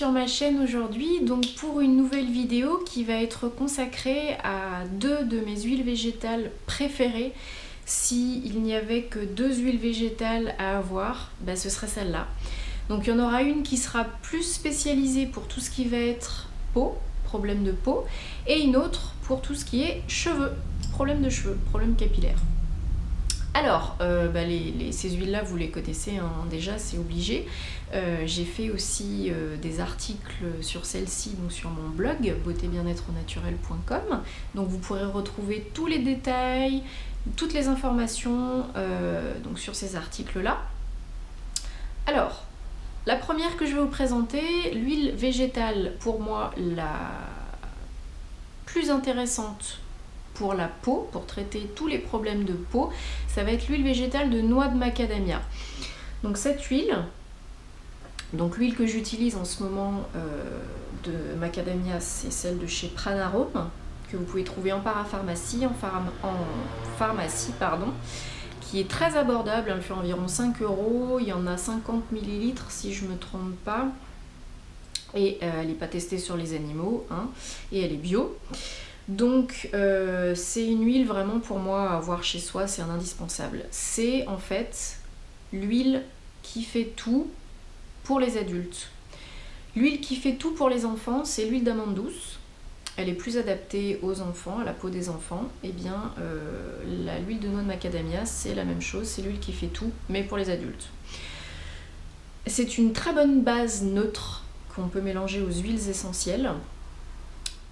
sur ma chaîne aujourd'hui donc pour une nouvelle vidéo qui va être consacrée à deux de mes huiles végétales préférées. S'il n'y avait que deux huiles végétales à avoir, ce serait celle-là. Donc il y en aura une qui sera plus spécialisée pour tout ce qui va être peau, problème de peau, et une autre pour tout ce qui est cheveux, problème de cheveux, problème capillaire. Alors, ces huiles-là, vous les connaissez hein, déjà, c'est obligé. J'ai fait aussi des articles sur celle-ci, donc sur mon blog beauté-bien-être-naturel.com. Donc vous pourrez retrouver tous les détails, toutes les informations donc sur ces articles-là. Alors, la première que je vais vous présenter, l'huile végétale pour moi la plus intéressante pour la peau, pour traiter tous les problèmes de peau, ça va être l'huile végétale de noix de macadamia. Donc cette huile, donc l'huile que j'utilise en ce moment de macadamia, c'est celle de chez Pranarome, que vous pouvez trouver en parapharmacie, en pharmacie, pardon, qui est très abordable, elle fait environ 5 €, il y en a 50 ml si je ne me trompe pas, et elle n'est pas testée sur les animaux, hein, et elle est bio. Donc c'est une huile vraiment pour moi à avoir chez soi, c'est un indispensable. C'est en fait l'huile qui fait tout pour les adultes. L'huile qui fait tout pour les enfants, c'est l'huile d'amande douce. Elle est plus adaptée aux enfants, à la peau des enfants. Et bien l'huile de noix de macadamia, c'est la même chose, c'est l'huile qui fait tout, mais pour les adultes. C'est une très bonne base neutre qu'on peut mélanger aux huiles essentielles.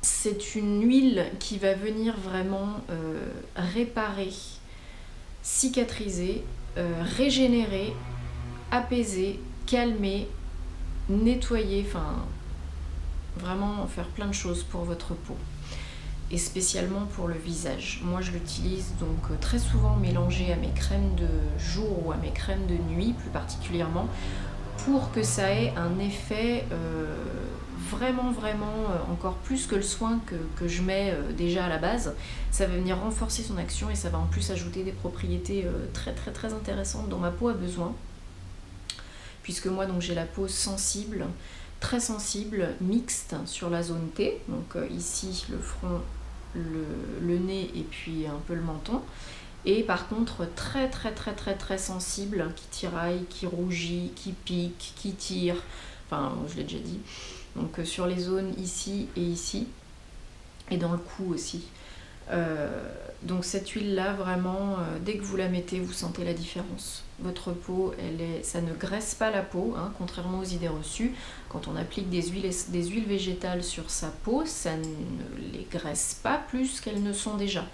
C'est une huile qui va venir vraiment réparer, cicatriser, régénérer, apaiser, calmer, nettoyer, enfin vraiment faire plein de choses pour votre peau et spécialement pour le visage. Moi je l'utilise donc très souvent mélangée à mes crèmes de jour ou à mes crèmes de nuit plus particulièrement pour que ça ait un effet vraiment encore plus que le soin que je mets déjà à la base. Ça va venir renforcer son action et ça va en plus ajouter des propriétés très intéressantes dont ma peau a besoin, puisque moi donc j'ai la peau sensible, très sensible, mixte sur la zone T, donc ici le front, le nez et puis un peu le menton, et par contre très sensible, qui tiraille, qui rougit, qui pique, qui tire, enfin je l'ai déjà dit. Donc sur les zones ici et ici, et dans le cou aussi. Donc cette huile là vraiment, dès que vous la mettez, vous sentez la différence. Votre peau, ça ne graisse pas la peau, hein, contrairement aux idées reçues. Quand on applique des huiles végétales sur sa peau, ça ne les graisse pas plus qu'elles ne sont déjà.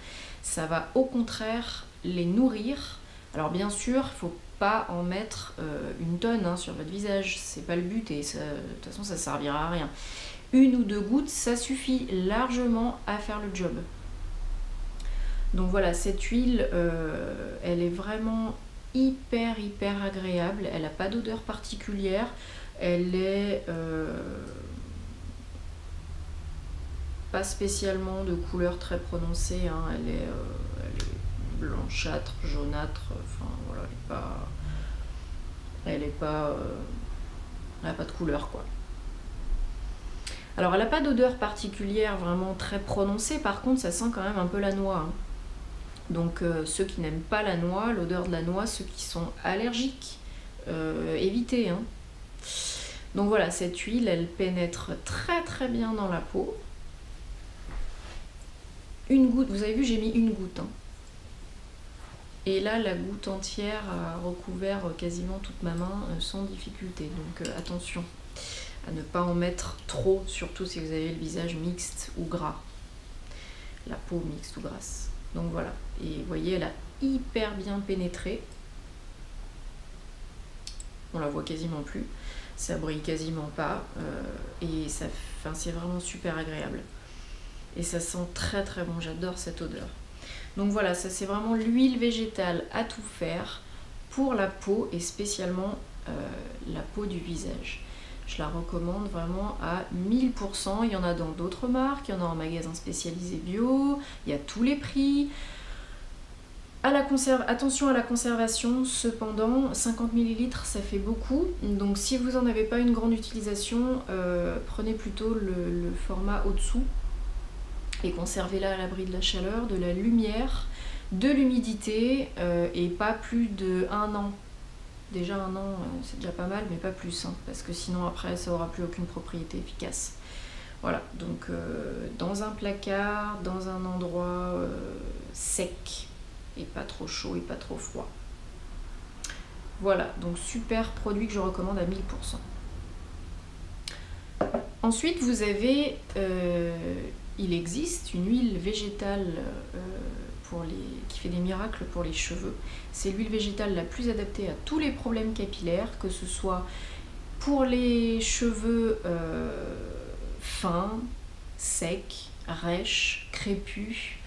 Ça va au contraire les nourrir. Alors bien sûr, il faut pas en mettre une tonne hein, sur votre visage, c'est pas le but et ça, de toute façon ça servira à rien. 1 ou 2 gouttes, ça suffit largement à faire le job. Donc voilà, cette huile, elle est vraiment hyper agréable, elle n'a pas d'odeur particulière, elle est pas spécialement de couleur très prononcée, hein, elle est blanchâtre, jaunâtre, enfin voilà, elle n'a pas de couleur quoi. Alors elle n'a pas d'odeur particulière vraiment très prononcée, par contre ça sent quand même un peu la noix, hein. Donc ceux qui n'aiment pas la noix, l'odeur de la noix, ceux qui sont allergiques, évitez, hein. Donc voilà, cette huile elle pénètre très bien dans la peau. Une goutte, vous avez vu j'ai mis une goutte, hein. Et là, la goutte entière a recouvert quasiment toute ma main sans difficulté. Donc attention à ne pas en mettre trop, surtout si vous avez le visage mixte ou gras. La peau mixte ou grasse. Donc voilà. Et vous voyez, elle a hyper bien pénétré. On la voit quasiment plus. Ça brille quasiment pas. Et c'est vraiment super agréable. Et ça sent très bon. J'adore cette odeur. Donc voilà, ça c'est vraiment l'huile végétale à tout faire pour la peau et spécialement la peau du visage. Je la recommande vraiment à 1000%. Il y en a dans d'autres marques, il y en a en magasin spécialisé bio, il y a tous les prix. Attention à la conservation, cependant 50 ml ça fait beaucoup, donc si vous n'en avez pas une grande utilisation, prenez plutôt le format au-dessous et conservez-la à l'abri de la chaleur, de la lumière, de l'humidité et pas plus de 1 an. Déjà 1 an c'est déjà pas mal, mais pas plus, hein, parce que sinon après ça aura plus aucune propriété efficace. Voilà, donc dans un placard, dans un endroit sec, et pas trop chaud et pas trop froid. Voilà, donc super produit que je recommande à 1000%. Ensuite, vous avez, il existe une huile végétale qui fait des miracles pour les cheveux. C'est l'huile végétale la plus adaptée à tous les problèmes capillaires, que ce soit pour les cheveux fins, secs, rêches, crépus.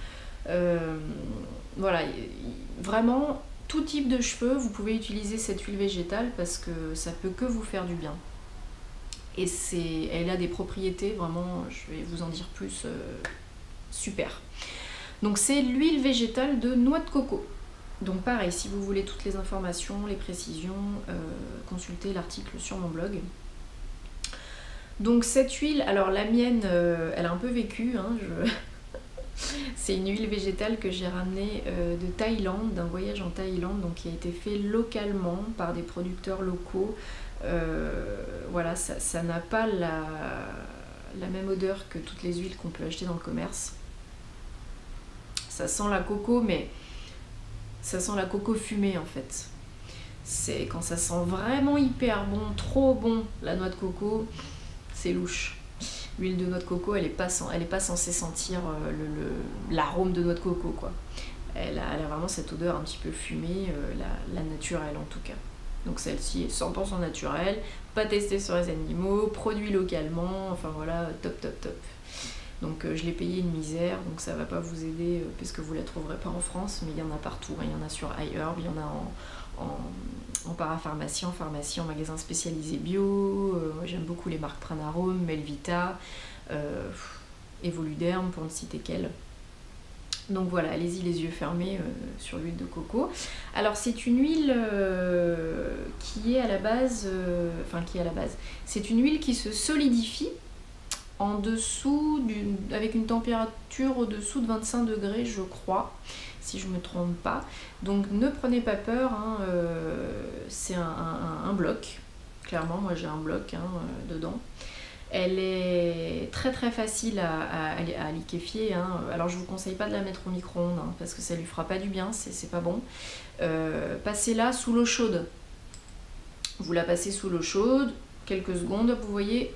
Voilà, vraiment tout type de cheveux, vous pouvez utiliser cette huile végétale parce que ça peut que vous faire du bien. Et elle a des propriétés, vraiment, je vais vous en dire plus, super. Donc c'est l'huile végétale de noix de coco. Donc pareil, si vous voulez toutes les informations, les précisions, consultez l'article sur mon blog. Donc cette huile, alors la mienne, elle a un peu vécu, hein, c'est une huile végétale que j'ai ramenée de Thaïlande, d'un voyage en Thaïlande, donc qui a été fait localement par des producteurs locaux. Voilà, ça n'a pas la même odeur que toutes les huiles qu'on peut acheter dans le commerce. Ça sent la coco, mais ça sent la coco fumée en fait. C'est quand ça sent vraiment hyper bon, trop bon, la noix de coco, c'est louche. L'huile de noix de coco, elle n'est pas censée sentir l'arôme de noix de coco, quoi. Elle a vraiment cette odeur un petit peu fumée, la naturelle en tout cas. Donc celle-ci est 100% naturelle, pas testée sur les animaux, produit localement, enfin voilà, top top top. Donc je l'ai payé une misère, donc ça va pas vous aider parce que vous la trouverez pas en France, mais il y en a partout, hein. Il y en a sur iHerb, il y en a en parapharmacie, en pharmacie, en magasin spécialisé bio. J'aime beaucoup les marques Pranarome, Melvita, Evoluderm pour ne citer qu'elles. Donc voilà, allez-y les yeux fermés sur l'huile de coco. Alors c'est une huile qui est à la base, c'est une huile qui se solidifie en dessous, avec une température au-dessous de 25 degrés je crois, si je ne me trompe pas. Donc ne prenez pas peur, hein, c'est un bloc, clairement moi j'ai un bloc dedans. Elle est très très facile à liquéfier, hein. Alors je vous conseille pas de la mettre au micro-ondes, hein, parce que ça lui fera pas du bien, c'est pas bon. Passez-la sous l'eau chaude. Vous la passez sous l'eau chaude, quelques secondes, vous voyez,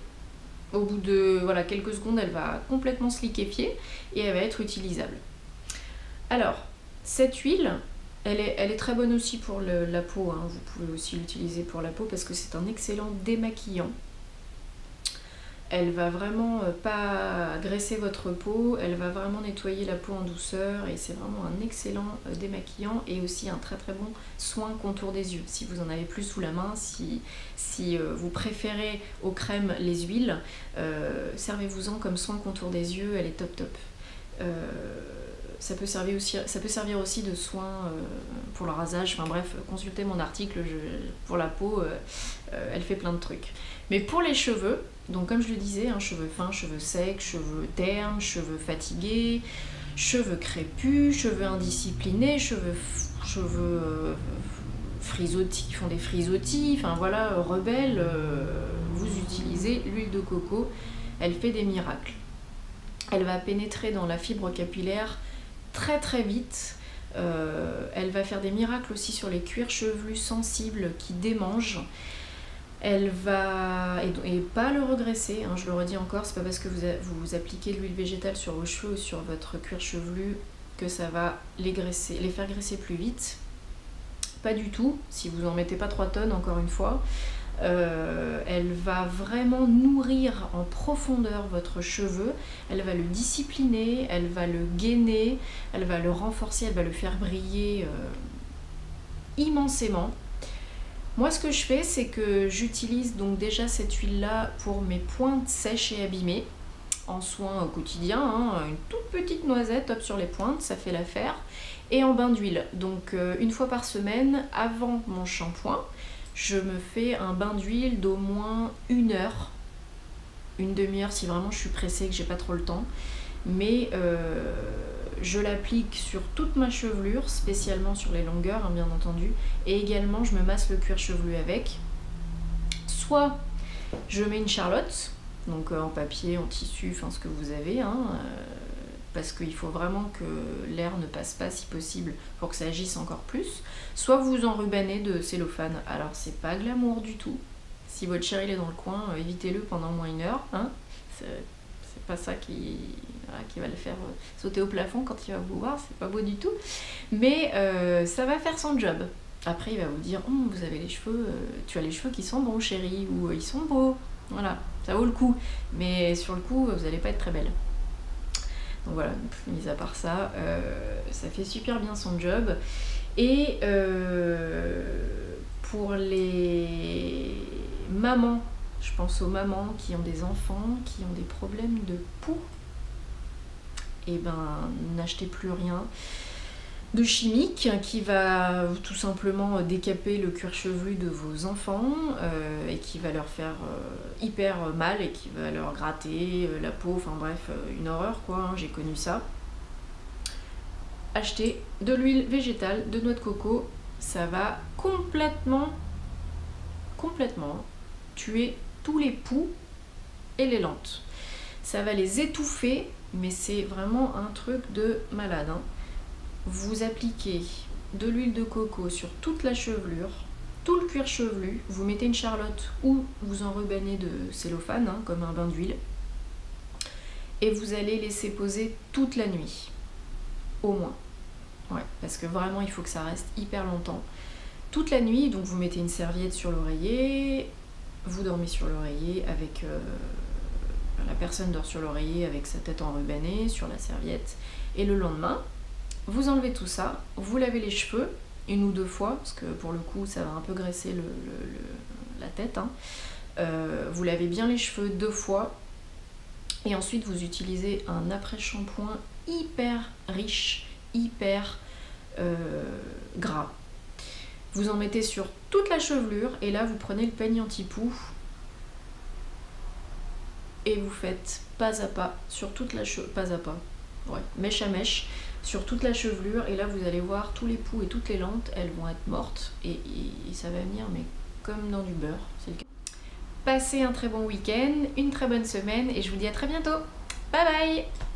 au bout de quelques secondes, elle va complètement se liquéfier et elle va être utilisable. Alors, cette huile, elle est très bonne aussi pour la peau, hein. Vous pouvez aussi l'utiliser pour la peau parce que c'est un excellent démaquillant. Elle va vraiment pas graisser votre peau, elle va vraiment nettoyer la peau en douceur et c'est vraiment un excellent démaquillant et aussi un très très bon soin contour des yeux. Si vous en avez plus sous la main, si vous préférez aux crèmes les huiles, servez-vous-en comme soin contour des yeux, elle est top top. Ça peut servir aussi de soin pour le rasage, enfin bref, consultez mon article pour la peau, elle fait plein de trucs. Mais pour les cheveux, donc comme je le disais, hein, cheveux fins, cheveux secs, cheveux ternes, cheveux fatigués, cheveux crépus, cheveux indisciplinés, cheveux frisottis, qui font des frisottis, enfin voilà, rebelles, vous utilisez l'huile de coco, elle fait des miracles. Elle va pénétrer dans la fibre capillaire très très vite, elle va faire des miracles aussi sur les cuirs chevelus sensibles qui démangent. Elle va, et pas le regresser, hein, je le redis encore, c'est pas parce que vous appliquez l'huile végétale sur vos cheveux ou sur votre cuir chevelu que ça va les faire graisser plus vite. Pas du tout, si vous en mettez pas 3 tonnes, encore une fois. Elle va vraiment nourrir en profondeur votre cheveu, elle va le discipliner, elle va le gainer, elle va le renforcer, elle va le faire briller immensément. Moi ce que je fais, c'est que j'utilise donc déjà cette huile là pour mes pointes sèches et abîmées. en soin au quotidien, hein, une toute petite noisette, hop, sur les pointes, ça fait l'affaire. Et en bain d'huile, donc une fois par semaine, avant mon shampoing, je me fais un bain d'huile d'au moins 1 heure, une demi-heure si vraiment je suis pressée, que j'ai pas trop le temps. Mais je l'applique sur toute ma chevelure, spécialement sur les longueurs, hein, bien entendu. Et également, je me masse le cuir chevelu avec. Soit je mets une charlotte, donc en papier, en tissu, enfin ce que vous avez, hein, parce qu'il faut vraiment que l'air ne passe pas si possible pour que ça agisse encore plus. Soit vous enrubanez de cellophane. Alors c'est pas glamour du tout. Si votre chéri est dans le coin, évitez-le pendant au moins 1 heure. Hein. C'est pas ça qui va le faire sauter au plafond quand il va vous voir, c'est pas beau du tout. Mais ça va faire son job. Après il va vous dire vous avez les cheveux, tu as les cheveux qui sont bons chérie, ou ils sont beaux. Voilà, ça vaut le coup. Mais sur le coup, vous n'allez pas être très belle. Donc voilà, mis à part ça, ça fait super bien son job. Et pour les mamans, je pense aux mamans qui ont des enfants, qui ont des problèmes de peau, et ben n'achetez plus rien de chimique qui va tout simplement décaper le cuir chevelu de vos enfants et qui va leur faire hyper mal et qui va leur gratter la peau, enfin bref, une horreur quoi, hein, j'ai connu ça. Achetez de l'huile végétale, de noix de coco, ça va complètement tuer tous les poux et les lentes. Ça va les étouffer, mais c'est vraiment un truc de malade, hein. Vous appliquez de l'huile de coco sur toute la chevelure, tout le cuir chevelu, vous mettez une charlotte ou vous enrubanez de cellophane, hein, comme un bain d'huile, et vous allez laisser poser toute la nuit, au moins. Ouais, parce que vraiment il faut que ça reste hyper longtemps. Toute la nuit, donc vous mettez une serviette sur l'oreiller, vous dormez sur l'oreiller avec... la personne dort sur l'oreiller avec sa tête enrubanée sur la serviette, et le lendemain, vous enlevez tout ça, vous lavez les cheveux 1 ou 2 fois, parce que pour le coup ça va un peu graisser la tête, hein. Vous lavez bien les cheveux 2 fois, et ensuite vous utilisez un après-shampoing hyper riche, hyper gras. Vous en mettez sur toute la chevelure, et là vous prenez le peigne anti-poux, et vous faites pas à pas sur toute la chevelure, pas à pas, ouais, mèche à mèche, sur toute la chevelure, et là vous allez voir tous les poux et toutes les lentes, elles vont être mortes, et ça va venir mais comme dans du beurre, c'est le cas. Passez un très bon week-end, une très bonne semaine, et je vous dis à très bientôt. Bye bye.